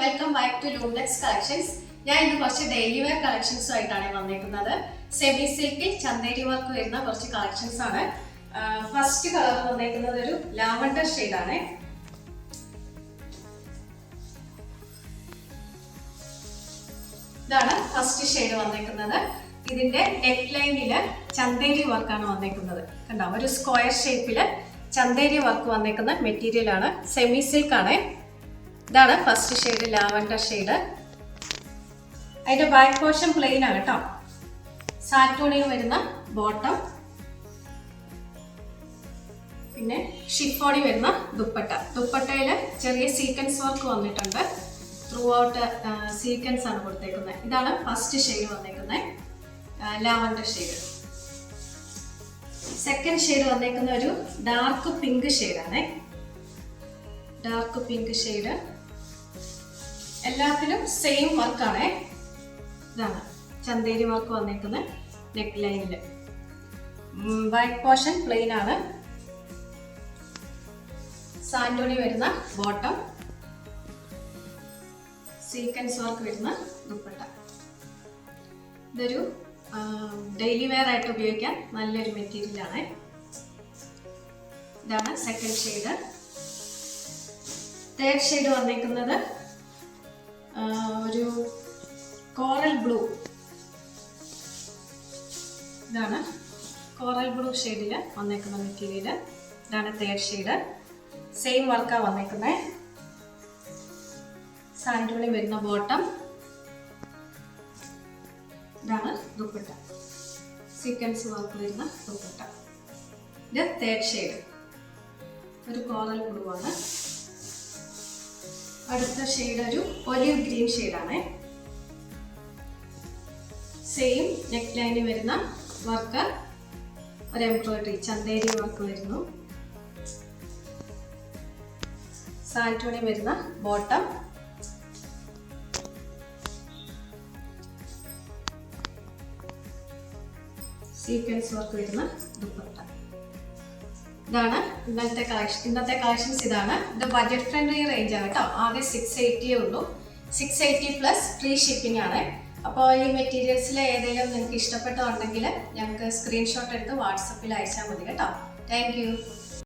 Welcome back to Loomlex collections. ഞാൻ ഇന്ന് കുറച്ച് ഡെയിലി വെയർ കളക്ഷൻസും ആയിട്ടാണ് വന്നിരിക്കുന്നത്. സെമി സിൽക്കിൽ ചന്തേരി വർക്ക് വരുന്ന കുറച്ച് കളക്ഷൻസ് ആണ്. ഫസ്റ്റ് കളർ വന്നിരിക്കുന്നത് ഒരു ലാവൻഡർ ഷെയ്ഡാണ്. ഇതാണ് ഫസ്റ്റ് ഷെയ്ഡ് വന്നിരിക്കുന്നത്. ഇതിന്റെ നെക്ക് ലൈനില് ചന്തേരി വർക്കാണ് വന്നിരിക്കുന്നത്. കണ്ടോ, ഒരു സ്ക്വയർ ഷേപ്പില് ചന്തേരി വർക്ക് വന്നിരിക്കുന്ന മെറ്റീരിയൽ ആണ്. സെമി സിൽക്ക് ആണ്. ഇതാണ് ഫസ്റ്റ് ഷെയ്ഡ്, ലാവൻഡർ ഷെയ്ഡ്. അതിന്റെ ബാക്ക് പോർഷൻ പ്ലെയിൻ ആണ് കേട്ടോ. സാറ്റോണിൽ വരുന്ന ബോട്ടം, പിന്നെ ഷിഫോണി വരുന്ന ദുപ്പട്ട. ദുപ്പട്ടയില് ചെറിയ സീക്വൻസ് വർക്ക് വന്നിട്ടുണ്ട്. ത്രൂ ഔട്ട് സീക്വൻസ് ആണ് കൊടുത്തേക്കുന്നത്. ഇതാണ് ഫസ്റ്റ് ഷെയ്ഡ് വന്നേക്കുന്നത്, ലാവൻഡർ ഷെയ്ഡ്. സെക്കൻഡ് ഷെയ്ഡ് വന്നേക്കുന്ന ഒരു ഡാർക്ക് പിങ്ക് ഷെയ്ഡാണ്. Dark pink shade. എല്ലാത്തിലും സെയിം വർക്കാണ്. ഇതാണ് ചന്തേരി വർക്ക് വന്നേക്കുന്ന നെക്ക് ലൈനില്. ബാക്ക് പോർഷൻ പ്ലെയിൻ ആണ്. സാൻഡോണി വരുന്ന ബോട്ടം, സീക്വൻസ് വർക്ക് വരുന്ന ദുപ്പട്ട. ഇതൊരു ഡെയിലി വെയർ ആയിട്ട് ഉപയോഗിക്കാൻ നല്ലൊരു മെറ്റീരിയൽ ആണ്. ഇതാണ് സെക്കൻഡ് ഷെയ്ഡ്. തേർഡ് ഷെയ്ഡ് വന്നേക്കുന്നത് ഒരു കോറൽ ബ്ലൂ. ഇതാണ് കോറൽ ബ്ലൂ ഷെയ്ഡിൽ വന്നേക്കുന്ന മെറ്റീരിയൽ. ഇതാണ് തേർഡ് ഷെയ്ഡ്. സെയിം വർക്കാണ് വന്നേക്കുന്നത്. സാൻഡോണി വരുന്ന ബോട്ടം. ഇതാണ് ദുപ്പട്ട, സീക്വൻസ് വർക്ക് വരുന്ന ദുപ്പട്ട. ഇത് തേർഡ് ഷെയ്ഡ്, ഒരു കോറൽ ബ്ലൂ ആണ്. അടുത്ത ഷെയ്ഡ് ഒരു ഒലിവ് ഗ്രീൻ ഷെയ്ഡാണ്. സെയിം നെക്ക് ലൈനിൽ വരുന്ന വർക്ക്, ഒരു എംബ്രോയിഡറി ചന്തേരി വർക്ക് വരുന്നു. സാൻറ്റോണി വരുന്ന ബോട്ടം, സീക്വൻസ് വർക്ക് വരുന്ന ദുപ്പട്ട. ഇതാണ് ഇന്നത്തെ കളക്ഷൻസ്. ഇതാണ് ഇത് ബഡ്ജറ്റ് ഫ്രണ്ട്ലി റേഞ്ച് ആണ് കേട്ടോ. ആകെ 680 ഉള്ളൂ. 680 പ്ലസ് ഫ്രീ ഷിപ്പിംഗ് ആണ്. അപ്പോൾ ഈ മെറ്റീരിയൽസിൽ ഏതെങ്കിലും നിങ്ങൾക്ക് ഇഷ്ടപ്പെട്ടുണ്ടെങ്കിൽ ഞങ്ങൾക്ക് സ്ക്രീൻഷോട്ട് എടുത്ത് വാട്സപ്പിൽ അയച്ചാൽ മതി കേട്ടോ. Thank you.